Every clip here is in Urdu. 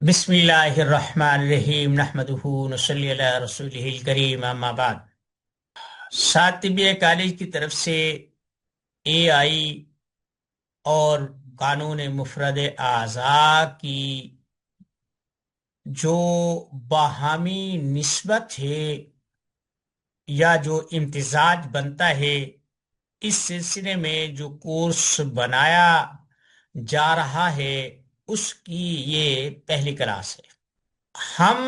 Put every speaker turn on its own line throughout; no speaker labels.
بسم اللہ الرحمن الرحیم نحمدہ نصلی علی رسولہ الکریم اما بعد۔ ساتویہ کالج کی طرف سے اے آئی اور قانون مفرد اعضاء کی جو باہمی نسبت ہے یا جو امتزاج بنتا ہے، اس سلسلے میں جو کورس بنایا جا رہا ہے اس کی یہ پہلی کلاس ہے۔ ہم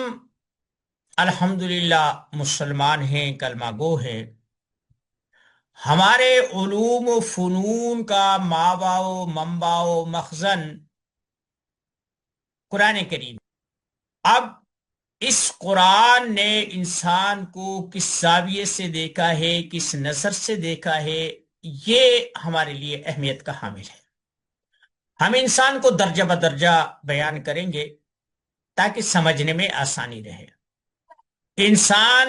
الحمدللہ مسلمان ہیں، کلمہ گو ہیں۔ ہمارے علوم و فنون کا ماوا و منبع و مخزن قرآن کریم۔ اب اس قرآن نے انسان کو کس زاویے سے دیکھا ہے، کس نظر سے دیکھا ہے، یہ ہمارے لیے اہمیت کا حامل ہے۔ ہم انسان کو درجہ بدرجہ بیان کریں گے تاکہ سمجھنے میں آسانی رہے۔ انسان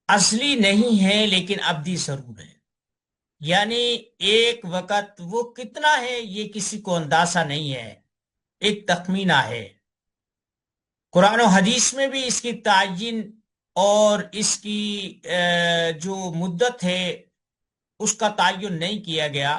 اصلی نہیں ہے لیکن ابدی ضرور ہے، یعنی ایک وقت وہ کتنا ہے یہ کسی کو اندازہ نہیں ہے، ایک تخمینہ ہے۔ قرآن و حدیث میں بھی اس کی تعین اور اس کی جو مدت ہے اس کا تعین نہیں کیا گیا۔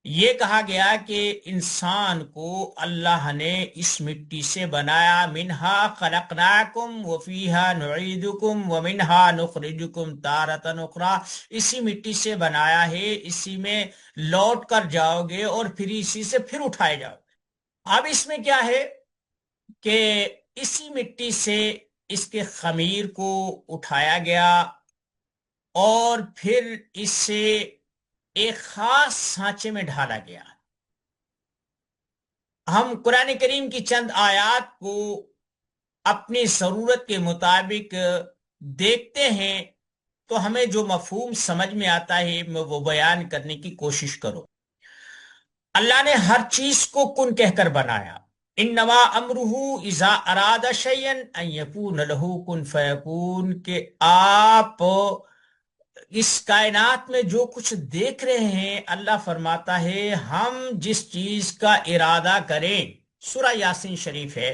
یہ کہا گیا کہ انسان کو اللہ نے اس مٹی سے بنایا، منہا خلقناکم وفیہا نعیدکم ومنہا نخرجکم تارۃ اخری، اسی مٹی سے بنایا ہے، اسی میں لوٹ کر جاؤ گے اور پھر اسی سے پھر اٹھائے جاؤ گے۔ اب اس میں کیا ہے کہ اسی مٹی سے اس کے خمیر کو اٹھایا گیا اور پھر اس سے ایک خاص سانچے میں ڈھالا گیا۔ ہم قرآن کریم کی چند آیات کو اپنی ضرورت کے مطابق دیکھتے ہیں تو ہمیں جو مفہوم سمجھ میں آتا ہے میں وہ بیان کرنے کی کوشش کروں۔ اللہ نے ہر چیز کو کن کہہ کر بنایا۔ انما امرہ اذا اراد شیئا ان یکون لہ کن فیکون، کہ آپ اس کائنات میں جو کچھ دیکھ رہے ہیں اللہ فرماتا ہے ہم جس چیز کا ارادہ کریں، سورہ یاسین شریف ہے،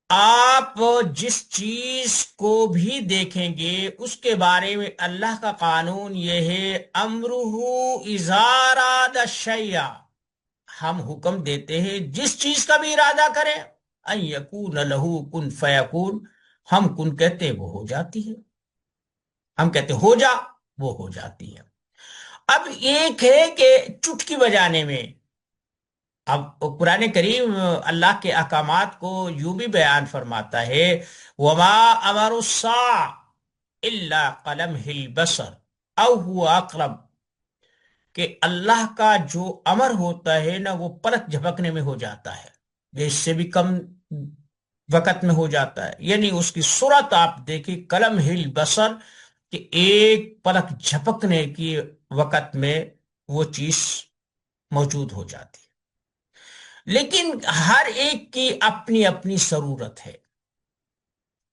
آپ جس چیز کو بھی دیکھیں گے اس کے بارے میں اللہ کا قانون یہ ہے، امرہ اذا اراد شیئا، ہم حکم دیتے ہیں جس چیز کا بھی ارادہ کریں، ان یکون لہ کن فیکون، ہم کن کہتے ہیں وہ ہو جاتی ہے، ہم کہتے ہیں ہو جا، وہ ہو جاتی ہے۔ اب ایک ہے کہ چٹکی بجانے میں، اب قرآن کریم اللہ کے احکامات کو یوں بھی بیان فرماتا ہے، وما امر الساعة الا قلمح البصر او هو اقرب، کہ اللہ کا جو امر ہوتا ہے نا وہ پلک جھپکنے میں ہو جاتا ہے، یہ اس سے بھی کم وقت میں ہو جاتا ہے، یعنی اس کی صورت آپ دیکھیں قلمح البصر، کہ ایک پلک جھپکنے کی وقت میں وہ چیز موجود ہو جاتی ہے۔ لیکن ہر ایک کی اپنی اپنی ضرورت ہے۔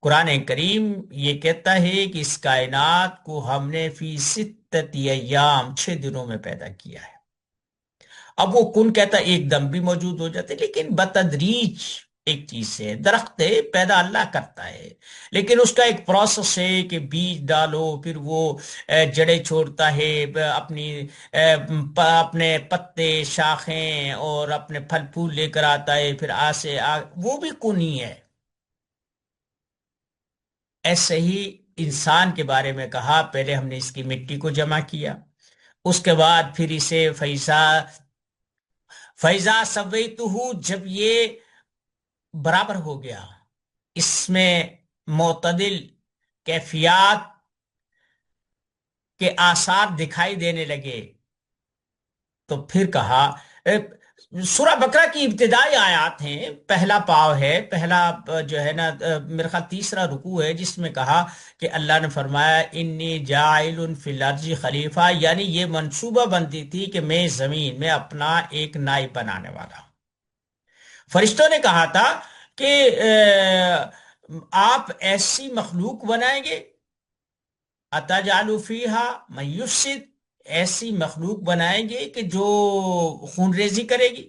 قرآن کریم یہ کہتا ہے کہ اس کائنات کو ہم نے فی ستت ایام، 6 دنوں میں پیدا کیا ہے۔ اب وہ کن کہتا ہے ایک دم بھی موجود ہو جاتے، لیکن بتدریج ایک چیز ہے، درخت ہے پیدا اللہ کرتا ہے، لیکن اس کا ایک پروسیس ہے کہ بیج ڈالو، پھر وہ جڑیں چھوڑتا ہے، اپنے پتے شاخیں اور اپنے پھل پھول لے کر آتا ہے، پھر وہ بھی کن ہی ہے۔ ایسے ہی انسان کے بارے میں کہا، پہلے ہم نے اس کی مٹی کو جمع کیا، اس کے بعد پھر اسے فیضا سویتہ، جب یہ برابر ہو گیا، اس میں معتدل کیفیات کے آثار دکھائی دینے لگے، تو پھر کہا سورہ بقرہ کی ابتدائی آیات ہیں، پہلا پاو ہے، پہلا جو ہے نا میرے خیال تیسرا رکوع ہے، جس میں کہا کہ اللہ نے فرمایا انی جاعل فی الارض خلیفہ، یعنی یہ منصوبہ بندی تھی کہ میں زمین میں اپنا ایک نائب بنانے والا ہوں۔ فرشتوں نے کہا تھا کہ آپ ایسی مخلوق بنائیں گے، اتجعل فیہا من یفسد، ایسی مخلوق بنائیں گے کہ جو خون ریزی کرے گی،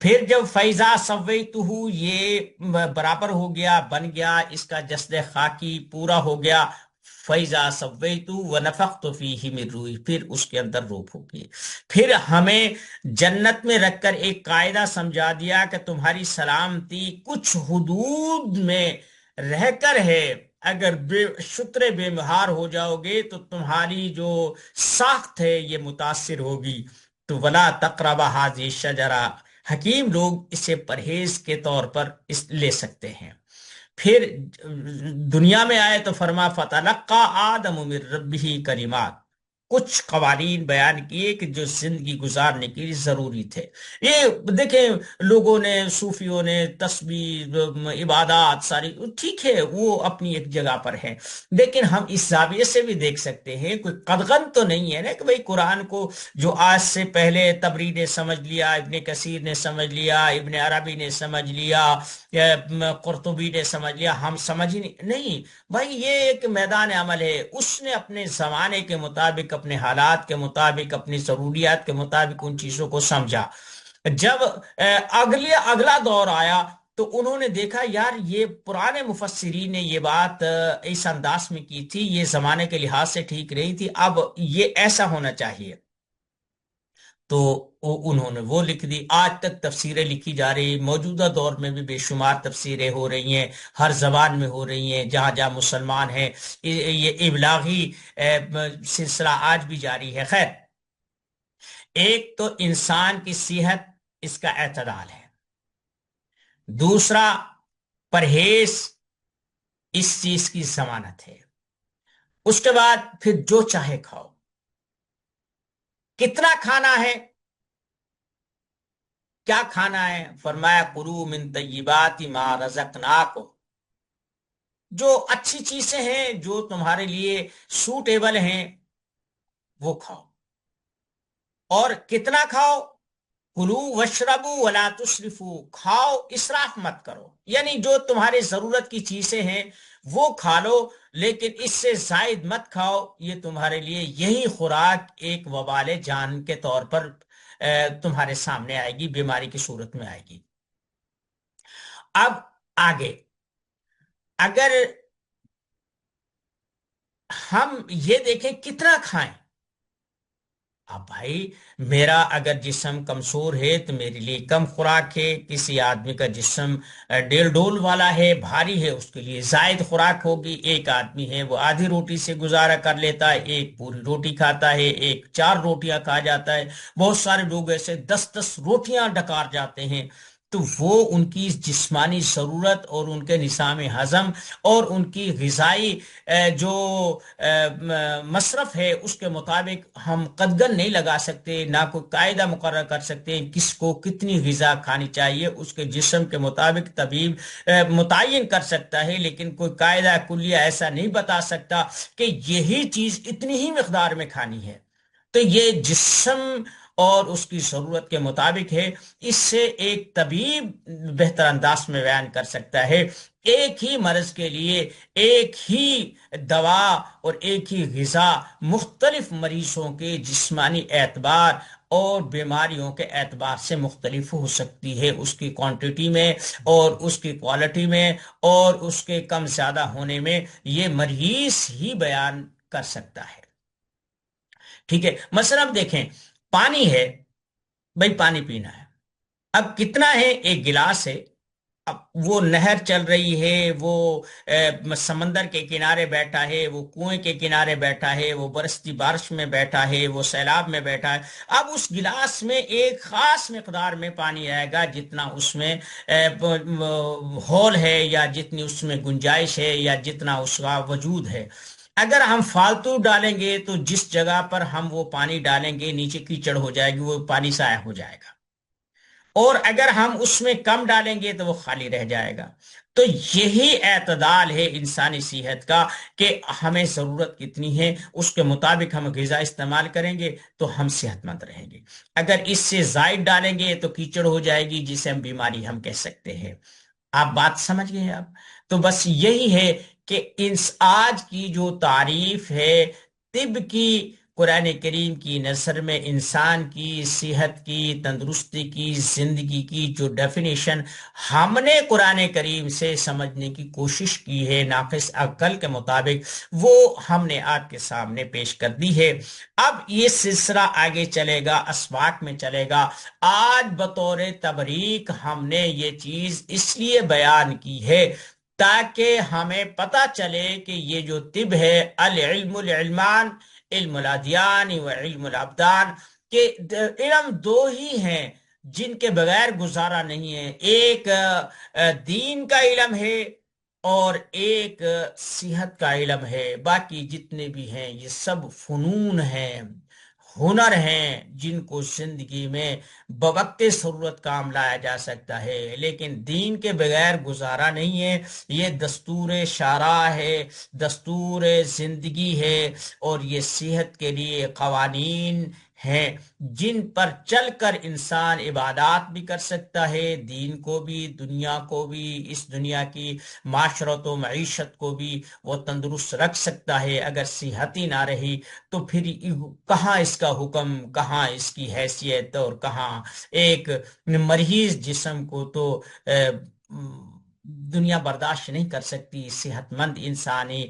پھر جب فیضا سویتہ یہ برابر ہو گیا، بن گیا، اس کا جسد خاکی پورا ہو گیا، فیضا سویتہ ونفخت فیہ من روحی، پھر اس کے اندر روح ہوگی۔ پھر ہمیں جنت میں رکھ کر ایک قاعدہ سمجھا دیا کہ تمہاری سلامتی کچھ حدود میں رہ کر ہے، اگر بے مہار ہو جاؤ گے تو تمہاری جو ساخت ہے یہ متاثر ہوگی۔ تو ولا تقرب هذه الشجرہ، حکیم لوگ اسے پرہیز کے طور پر لے سکتے ہیں۔ پھر دنیا میں آئے تو فرما فتلقى آدم من ربه کلمات، کچھ قوانین بیان کیے کہ جو زندگی گزارنے کے لیے ضروری تھے۔ یہ دیکھیں، لوگوں نے، صوفیوں نے تسبیح، عبادات ساری ٹھیک ہے، وہ اپنی ایک جگہ پر ہے، لیکن ہم اس زاویے سے بھی دیکھ سکتے ہیں کوئی قدغن تو نہیں ہے نا کہ بھئی قرآن کو جو آج سے پہلے تبری نے سمجھ لیا، ابن کثیر نے سمجھ لیا، ابن عربی نے سمجھ لیا، قرطبی نے سمجھ لیا، ہم سمجھ ہی نہیں بھائی، یہ ایک میدان عمل ہے، اس نے اپنے زمانے کے مطابق، اپنے حالات کے مطابق، اپنی ضروریات کے مطابق ان چیزوں کو سمجھا۔ جب اگلا دور آیا تو انہوں نے دیکھا یار یہ پرانے مفسرین نے یہ بات اس انداز میں کی تھی، یہ زمانے کے لحاظ سے ٹھیک رہی تھی، اب یہ ایسا ہونا چاہیے، تو انہوں نے وہ لکھ دی۔ آج تک تفسیریں لکھی جا رہی، موجودہ دور میں بھی بے شمار تفسیریں ہو رہی ہیں، ہر زبان میں ہو رہی ہیں، جہاں جہاں مسلمان ہیں، یہ ابلاغی سلسلہ آج بھی جاری ہے۔ خیر، ایک تو انسان کی صحت، اس کا اعتدال ہے، دوسرا پرہیز اس چیز کی ضمانت ہے، اس کے بعد پھر جو چاہے کھاؤ، کتنا کھانا ہے، کیا کھانا ہے، فرمایا کلوا من طیبات ما رزقناکم، جو اچھی چیزیں ہیں، جو تمہارے لیے سوٹیبل ہیں وہ کھاؤ، اور کتنا کھاؤ، کلو وشربو ولا تسرفو، کھاؤ اسراف مت کرو، یعنی جو تمہاری ضرورت کی چیزیں ہیں وہ کھا لو، لیکن اس سے زائد مت کھاؤ، یہ تمہارے لیے یہی خوراک ایک وبال جان کے طور پر تمہارے سامنے آئے گی، بیماری کی صورت میں آئے گی۔ اب آگے اگر ہم یہ دیکھیں کتنا کھائیں، اب بھائی میرا اگر جسم کمزور ہے تو میرے لیے کم خوراک ہے، کسی آدمی کا جسم ڈیل ڈول والا ہے، بھاری ہے، اس کے لیے زائد خوراک ہوگی۔ ایک آدمی ہے وہ آدھی روٹی سے گزارا کر لیتا ہے، ایک پوری روٹی کھاتا ہے، ایک 4 روٹیاں کھا جاتا ہے، بہت سارے لوگ ایسے 10 روٹیاں ڈکار جاتے ہیں، تو وہ ان کی جسمانی ضرورت اور ان کے نظام ہضم اور ان کی غذائی جو مصرف ہے اس کے مطابق ہم قدغن نہیں لگا سکتے، نہ کوئی قاعدہ مقرر کر سکتے ہیں کس کو کتنی غذا کھانی چاہیے، اس کے جسم کے مطابق طبیب متعین کر سکتا ہے، لیکن کوئی قاعدہ کلیہ ایسا نہیں بتا سکتا کہ یہی چیز اتنی ہی مقدار میں کھانی ہے۔ تو یہ جسم اور اس کی ضرورت کے مطابق ہے، اس سے ایک طبیب بہتر انداز میں بیان کر سکتا ہے۔ ایک ہی مرض کے لیے ایک ہی دوا اور ایک ہی غذا مختلف مریضوں کے جسمانی اعتبار اور بیماریوں کے اعتبار سے مختلف ہو سکتی ہے، اس کی کوانٹٹی میں اور اس کی کوالٹی میں اور اس کے کم زیادہ ہونے میں، یہ مریض ہی بیان کر سکتا ہے۔ ٹھیک ہے، مثلا اب دیکھیں، پانی ہے، بھائی پانی پینا ہے، اب کتنا ہے، ایک گلاس ہے، اب وہ نہر چل رہی ہے، وہ سمندر کے کنارے بیٹھا ہے، وہ کنویں کے کنارے بیٹھا ہے، وہ برستی بارش میں بیٹھا ہے، وہ سیلاب میں بیٹھا ہے، اب اس گلاس میں ایک خاص مقدار میں پانی آئے گا، جتنا اس میں ہول ہے یا جتنی اس میں گنجائش ہے یا جتنا اس کا وجود ہے۔ اگر ہم فالتو ڈالیں گے تو جس جگہ پر ہم وہ پانی ڈالیں گے نیچے کیچڑ ہو جائے گی، وہ پانی ضائع ہو جائے گا، اور اگر ہم اس میں کم ڈالیں گے تو وہ خالی رہ جائے گا۔ تو یہی اعتدال ہے انسانی صحت کا، کہ ہمیں ضرورت کتنی ہے اس کے مطابق ہم غذا استعمال کریں گے تو ہم صحت مند رہیں گے، اگر اس سے زائد ڈالیں گے تو کیچڑ ہو جائے گی، جسے ہم بیماری ہم کہہ سکتے ہیں۔ آپ بات سمجھ گئے آپ؟ تو بس یہی ہے کہ آج کی جو تعریف ہے طب کی، قرآن کریم کی نظر میں انسان کی صحت کی، تندرستی کی، زندگی کی جو ڈیفینیشن ہم نے قرآن کریم سے سمجھنے کی کوشش کی ہے ناقص عقل کے مطابق، وہ ہم نے آپ کے سامنے پیش کر دی ہے۔ اب یہ سلسلہ آگے چلے گا، اسباق میں چلے گا۔ آج بطور تبریک ہم نے یہ چیز اس لیے بیان کی ہے تاکہ ہمیں پتہ چلے کہ یہ جو طب ہے، العلم العلمان، علم الادیان و علم الابدان، کہ علم دو ہی ہیں جن کے بغیر گزارا نہیں ہے۔ ایک دین کا علم ہے اور ایک صحت کا علم ہے۔ باقی جتنے بھی ہیں یہ سب فنون ہیں، ہنر ہیں جن کو زندگی میں بوقت ضرورت کام لایا جا سکتا ہے، لیکن دین کے بغیر گزارا نہیں ہے۔ یہ دستور شرع ہے، دستور زندگی ہے، اور یہ صحت کے لیے قوانین ہیں جن پر چل کر انسان عبادات بھی کر سکتا ہے، دین کو بھی، دنیا کو بھی، اس دنیا کی معاشرت و معیشت کو بھی وہ تندرست رکھ سکتا ہے۔ اگر صحت ہی نہ رہی تو پھر کہاں اس کا حکم، کہاں اس کی حیثیت، اور کہاں ایک مریض جسم کو تو دنیا برداشت نہیں کر سکتی، صحت مند انسانی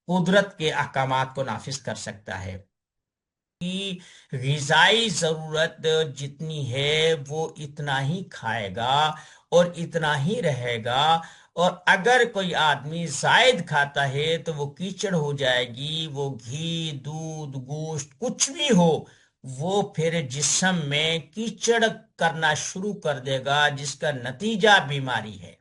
قدرت کے احکامات کو نافذ کر سکتا ہے۔ کی غذائی ضرورت جتنی ہے وہ اتنا ہی کھائے گا اور اتنا ہی رہے گا، اور اگر کوئی آدمی زائد کھاتا ہے تو وہ کیچڑ ہو جائے گی، وہ گھی، دودھ، گوشت کچھ بھی ہو، وہ پھر جسم میں کیچڑ کرنا شروع کر دے گا، جس کا نتیجہ بیماری ہے۔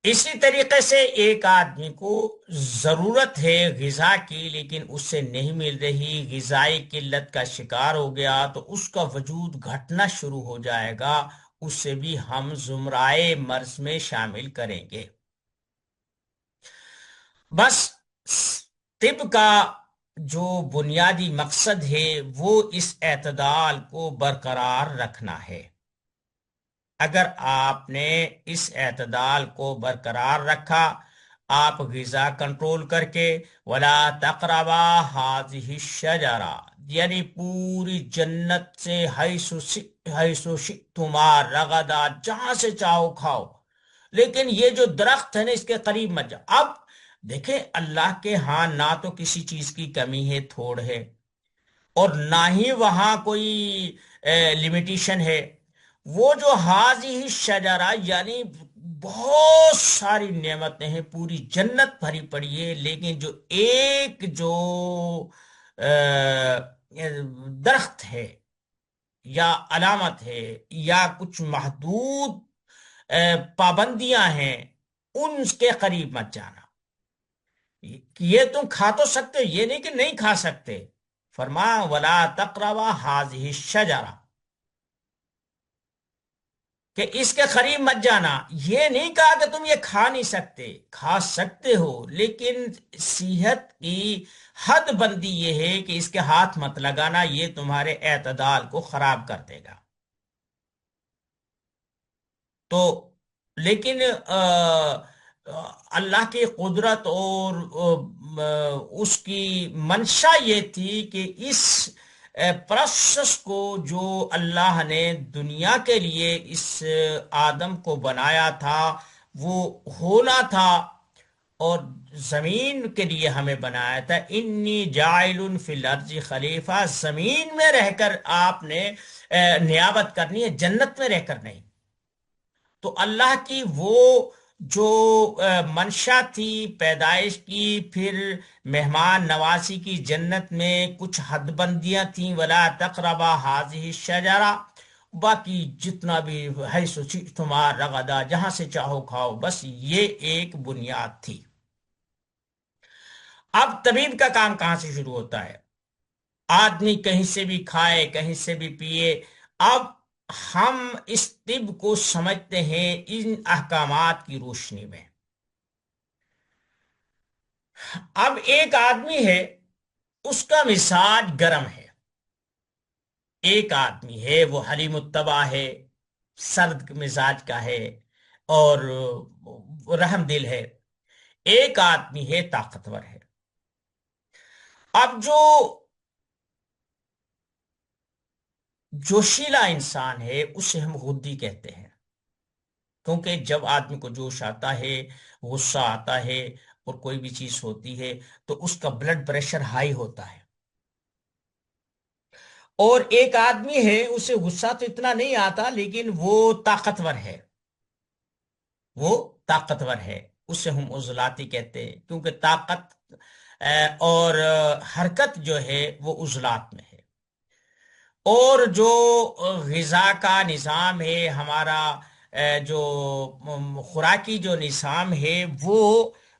اسی طریقے سے ایک آدمی کو ضرورت ہے غذا کی لیکن اس سے نہیں مل رہی، غذائی قلت کا شکار ہو گیا، تو اس کا وجود گھٹنا شروع ہو جائے گا، اسے بھی ہم زمرائے مرض میں شامل کریں گے۔ بس طب کا جو بنیادی مقصد ہے وہ اس اعتدال کو برقرار رکھنا ہے۔ اگر آپ نے اس اعتدال کو برقرار رکھا، آپ غذا کنٹرول کر کے ولا تقربا هذه الشجرہ، یعنی پوری جنت سے حیث شئتما رغدا، جہاں سے چاہو کھاؤ، لیکن یہ جو درخت ہے نا اس کے قریب مت جاؤ۔ اب دیکھیں اللہ کے ہاں نہ تو کسی چیز کی کمی ہے، تھوڑ ہے، اور نہ ہی وہاں کوئی لمیٹیشن ہے۔ وہ جو حاضی شجرہ یعنی بہت ساری نعمتیں ہیں، پوری جنت بھری پڑی ہے، لیکن جو ایک جو درخت ہے یا علامت ہے یا کچھ محدود پابندیاں ہیں، ان کے قریب مت جانا۔ یہ تم کھا تو سکتے، یہ نہیں کہ نہیں کھا سکتے۔ فرمایا ولا تقربا هذه الشجرہ، کہ اس کے قریب مت جانا۔ یہ نہیں کہا کہ تم یہ کھا نہیں سکتے، کھا سکتے ہو، لیکن صحت کی حد بندی یہ ہے کہ اس کے ہاتھ مت لگانا، یہ تمہارے اعتدال کو خراب کر دے گا۔ تو لیکن اللہ کی قدرت اور اس کی منشا یہ تھی کہ اس پروسیس کو جو اللہ نے دنیا کے لیے اس آدم کو بنایا تھا وہ ہونا تھا، اور زمین کے لیے ہمیں بنایا تھا۔ انی جاعل فی الارض خلیفہ، زمین میں رہ کر آپ نے نیابت کرنی ہے، جنت میں رہ کر نہیں۔ تو اللہ کی وہ جو منشا تھی پیدائش کی، پھر مہمان نوازی کی جنت میں کچھ حد بندیاں تھیں، ولا تقربا هذه الشجرہ، باقی جتنا بھی ہے سو تمہار رغدا، جہاں سے چاہو کھاؤ، بس یہ ایک بنیاد تھی۔ اب طبیب کا کام کہاں سے شروع ہوتا ہے؟ آدمی کہیں سے بھی کھائے، کہیں سے بھی پیے۔ اب ہم اس طب کو سمجھتے ہیں ان احکامات کی روشنی میں۔ اب ایک آدمی ہے، اس کا مزاج گرم ہے، ایک آدمی ہے وہ حلیم الطبع ہے، سرد مزاج کا ہے اور رحم دل ہے۔ ایک آدمی ہے طاقتور ہے. اب جو جوشیلا انسان ہے اسے ہم غدی کہتے ہیں، کیونکہ جب آدمی کو جوش آتا ہے، غصہ آتا ہے اور کوئی بھی چیز ہوتی ہے تو اس کا بلڈ پریشر ہائی ہوتا ہے. اور ایک آدمی ہے اسے غصہ تو اتنا نہیں آتا لیکن وہ طاقتور ہے، وہ طاقتور ہے. اسے ہم عضلاتی کہتے ہیں کیونکہ طاقت اور حرکت جو ہے وہ عضلات میں ہے. اور جو غذا کا نظام ہے ہمارا، جو خوراکی جو نظام ہے وہ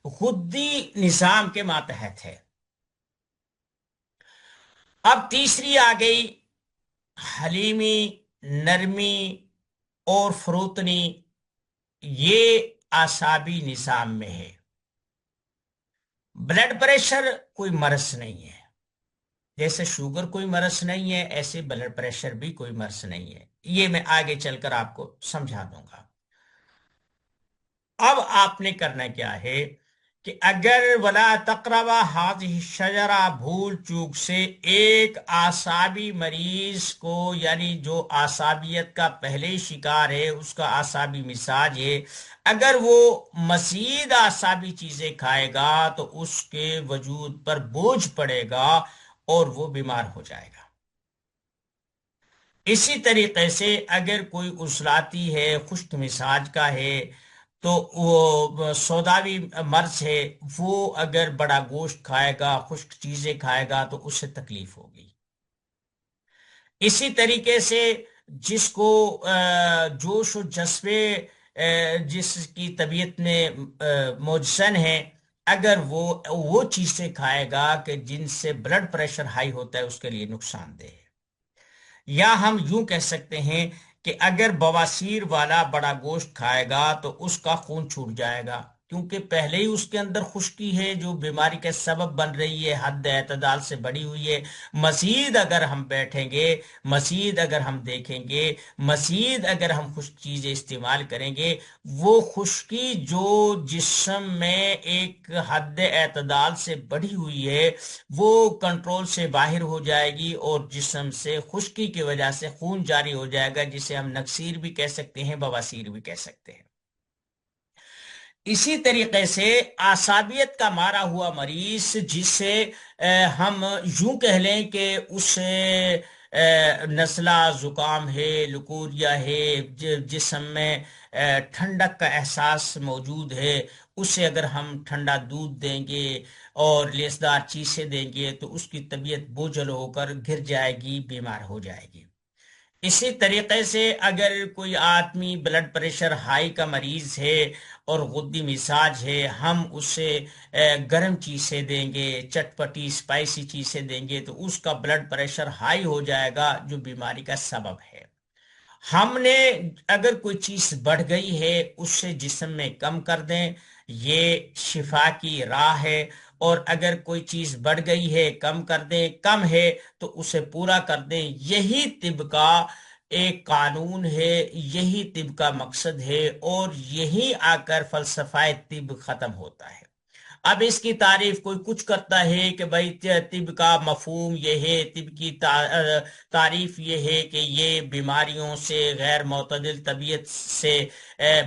غدی نظام کے ماتحت ہے. اب تیسری آ گئی حلیمی، نرمی اور فروتنی. یہ اعصابی نظام میں ہے. بلڈ پریشر کوئی مرض نہیں ہے، جیسے شوگر کوئی مرض نہیں ہے ایسے بلڈ پریشر بھی کوئی مرض نہیں ہے. یہ میں آگے چل کر آپ کو سمجھا دوں گا. اب آپ نے کرنا کیا ہے کہ اگر ولا تقربا هذه الشجرہ بھول چوک سے ایک اعصابی مریض کو، یعنی جو اعصابیت کا پہلے شکار ہے اس کا اعصابی مزاج ہے، اگر وہ مزید اعصابی چیزیں کھائے گا تو اس کے وجود پر بوجھ پڑے گا اور وہ بیمار ہو جائے گا. اسی طریقے سے اگر کوئی عضلاتی ہے، خشک مزاج کا ہے، تو وہ سوداوی مرض ہے، وہ اگر بڑا گوشت کھائے گا، خشک چیزیں کھائے گا تو اس سے تکلیف ہوگی. اسی طریقے سے جس کو جوش و جذبے، جس کی طبیعت میں مجسن ہے، اگر وہ چیزیں کھائے گا کہ جن سے بلڈ پریشر ہائی ہوتا ہے اس کے لیے نقصان دہ ہے. یا ہم یوں کہہ سکتے ہیں کہ اگر بواسیر والا بڑا گوشت کھائے گا تو اس کا خون چھوٹ جائے گا، کیونکہ پہلے ہی اس کے اندر خشکی ہے جو بیماری کا سبب بن رہی ہے، حد اعتدال سے بڑی ہوئی ہے. مزید اگر ہم بیٹھیں گے، مزید اگر ہم دیکھیں گے، مزید اگر ہم خشک چیزیں استعمال کریں گے، وہ خشکی جو جسم میں ایک حد اعتدال سے بڑھی ہوئی ہے وہ کنٹرول سے باہر ہو جائے گی اور جسم سے خشکی کی وجہ سے خون جاری ہو جائے گا، جسے ہم نکسیر بھی کہہ سکتے ہیں، بواسیر بھی کہہ سکتے ہیں. اسی طریقے سے اعصابیت کا مارا ہوا مریض جسے ہم یوں کہہ لیں کہ اسے نزلہ زکام ہے، لکوریا ہے، جسم میں ٹھنڈک کا احساس موجود ہے، اسے اگر ہم ٹھنڈا دودھ دیں گے اور لیسدار چیزیں دیں گے تو اس کی طبیعت بوجھل ہو کر گر جائے گی، بیمار ہو جائے گی. اسی طریقے سے اگر کوئی آدمی بلڈ پریشر ہائی کا مریض ہے اور غدی مزاج ہے، ہم اسے گرم چیزیں دیں گے، چٹپٹی اسپائسی چیزیں دیں گے تو اس کا بلڈ پریشر ہائی ہو جائے گا جو بیماری کا سبب ہے. ہم نے اگر کوئی چیز بڑھ گئی ہے اس سے جسم میں کم کر دیں، یہ شفا کی راہ ہے. اور اگر کوئی چیز بڑھ گئی ہے کم کر دیں، کم ہے تو اسے پورا کر دیں. یہی طب کا ایک قانون ہے، یہی طب کا مقصد ہے اور یہی آ کر فلسفہ طب ختم ہوتا ہے. اب اس کی تعریف کوئی کچھ کرتا ہے کہ بھائی طب کا مفہوم یہ ہے، طب کی تعریف یہ ہے کہ یہ بیماریوں سے غیر معتدل طبیعت سے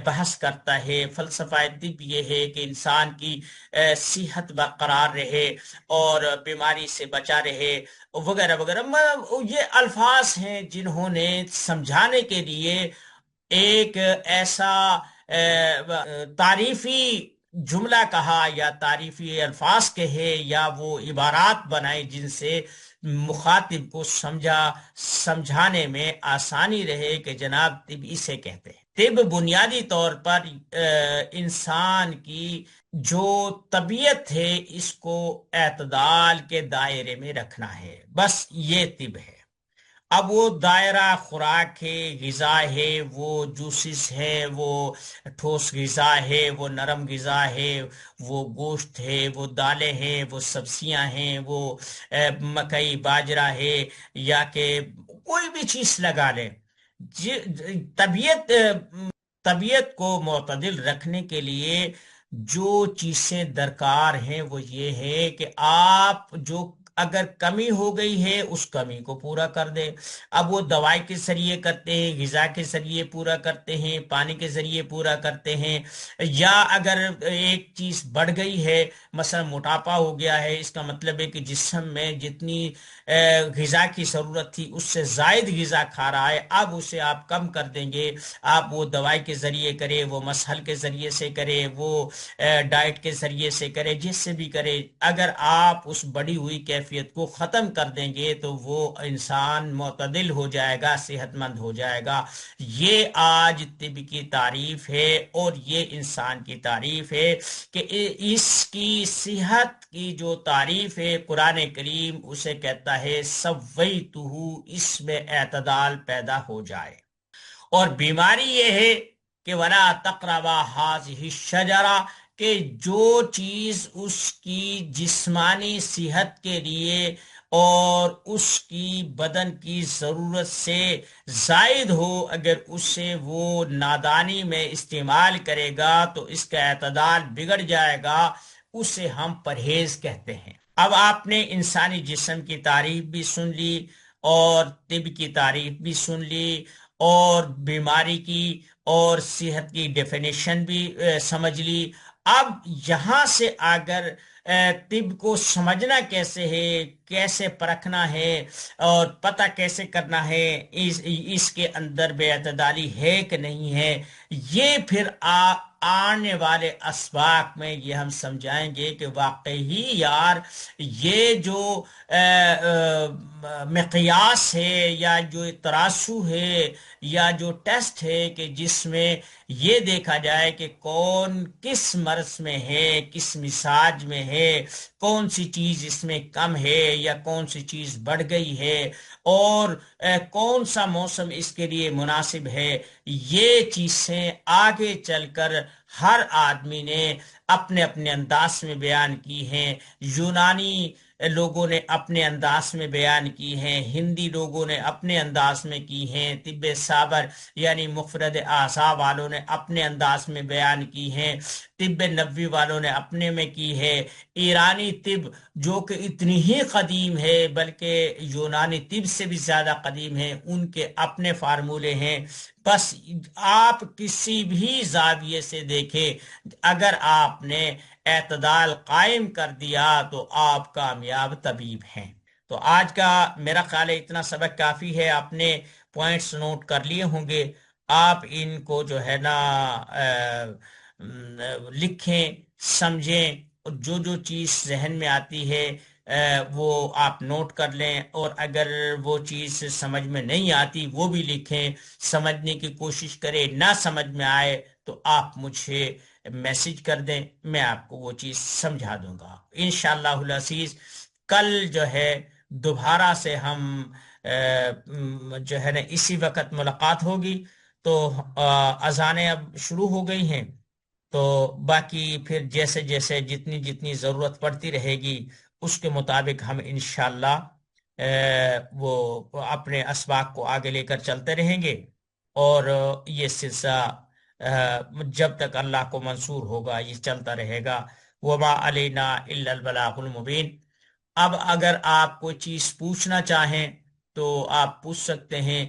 بحث کرتا ہے. فلسفہ طب یہ ہے کہ انسان کی صحت برقرار رہے اور بیماری سے بچا رہے وغیرہ وغیرہ. یہ الفاظ ہیں جنہوں نے سمجھانے کے لیے ایک ایسا تعریفی جملہ کہا یا تعریفی الفاظ کہے یا وہ عبارات بنائے جن سے مخاطب کو سمجھانے میں آسانی رہے کہ جناب طب اسے کہتے ہیں. طب بنیادی طور پر انسان کی جو طبیعت ہے اس کو اعتدال کے دائرے میں رکھنا ہے، بس یہ طب ہے. اب وہ دائرہ خوراک ہے، غذا ہے، وہ جوسز ہے، وہ ٹھوس غذا ہے، وہ نرم غذا ہے، وہ گوشت ہے، وہ دالیں ہیں، وہ سبزیاں ہیں، وہ مکئی باجرہ ہے، یا کہ کوئی بھی چیز لگا لیں. طبیعت طبیعت کو معتدل رکھنے کے لیے جو چیزیں درکار ہیں وہ یہ ہے کہ آپ جو اگر کمی ہو گئی ہے اس کمی کو پورا کر دیں. اب وہ دوائی کے ذریعے کرتے ہیں، غذا کے ذریعے پورا کرتے ہیں، پانی کے ذریعے پورا کرتے ہیں، یا اگر ایک چیز بڑھ گئی ہے، مثلا موٹاپا ہو گیا ہے، اس کا مطلب ہے کہ جسم میں جتنی غذا کی ضرورت تھی اس سے زائد غذا کھا رہا ہے، اب اسے آپ کم کر دیں گے. آپ وہ دوائی کے ذریعے کرے، وہ مسحل کے ذریعے سے کرے، وہ ڈائٹ کے ذریعے سے کرے، جس سے بھی کرے، اگر آپ اس بڑی ہوئی کیفیت کو ختم کر دیں گے تو وہ انسان معتدل ہو جائے گا، صحت مند ہو جائے گا. یہ آج طب کی تعریف ہے اور یہ انسان کی تعریف ہے کہ اس کی صحت کی جو تعریف ہے قرآن کریم اسے کہتا ہے سویتہ، اس میں اعتدال پیدا ہو جائے. اور بیماری یہ ہے کہ ولا تقربا هذه الشجرہ، کہ جو چیز اس کی جسمانی صحت کے لیے اور اس کی بدن کی ضرورت سے زائد ہو، اگر اسے وہ نادانی میں استعمال کرے گا تو اس کا اعتدال بگڑ جائے گا، اسے ہم پرہیز کہتے ہیں. اب آپ نے انسانی جسم کی تعریف بھی سن لی اور طب کی تعریف بھی سن لی اور بیماری کی اور صحت کی ڈیفینیشن بھی سمجھ لی. اب یہاں سے اگر طب کو سمجھنا کیسے ہے، کیسے پرکھنا ہے اور پتہ کیسے کرنا ہے اس کے اندر بے اعتدالی ہے کہ نہیں ہے، یہ پھر آنے والے اسباق میں یہ ہم سمجھائیں گے کہ واقعی یار یہ جو مقیاس ہے یا جو تراسو ہے یا جو ٹیسٹ ہے کہ جس میں یہ دیکھا جائے کہ کون کس مرض میں ہے، کس مزاج میں ہے، کون سی چیز اس میں کم ہے یا کون سی چیز بڑھ گئی ہے، اور کون سا موسم اس کے لیے مناسب ہے، یہ چیزیں آگے چل کر ہر آدمی نے اپنے اپنے انداز میں بیان کی ہیں. یونانی لوگوں نے اپنے انداز میں بیان کی ہیں، ہندی لوگوں نے اپنے انداز میں کی ہیں، طب صابر یعنی مفرد اعصاب والوں نے اپنے انداز میں بیان کی ہیں، طب نبوی والوں نے اپنے میں کی ہے. ایرانی طب جو کہ اتنی ہی قدیم ہے بلکہ یونانی طب سے بھی زیادہ قدیم ہے، ان کے اپنے فارمولے ہیں. بس آپ کسی بھی زاویے سے دیکھیں، اگر آپ نے اعتدال قائم کر دیا تو آپ کامیاب طبیب ہیں. تو آج کا میرا خیال ہے اتنا سبق کافی ہے. آپ نے پوائنٹس نوٹ کر لیے ہوں گے، آپ ان کو جو ہے نا لکھیں، سمجھیں، اور جو جو چیز ذہن میں آتی ہے وہ آپ نوٹ کر لیں، اور اگر وہ چیز سمجھ میں نہیں آتی وہ بھی لکھیں، سمجھنے کی کوشش کریں. نہ سمجھ میں آئے تو آپ مجھے میسج کر دیں، میں آپ کو وہ چیز سمجھا دوں گا انشاءاللہ العزیز. کل جو ہے دوبارہ سے ہم جو ہے نا اسی وقت ملاقات ہوگی. تو اذانیں اب شروع ہو گئی ہیں، تو باقی پھر جیسے جیسے جتنی جتنی ضرورت پڑتی رہے گی اس کے مطابق ہم انشاءاللہ وہ اپنے اسباق کو آگے لے کر چلتے رہیں گے. اور یہ سلسلہ جب تک اللہ کو منصور ہوگا یہ چلتا رہے گا. وما علینا الا البلاغ المبین. اب اگر آپ کوئی چیز پوچھنا چاہیں تو آپ پوچھ سکتے ہیں.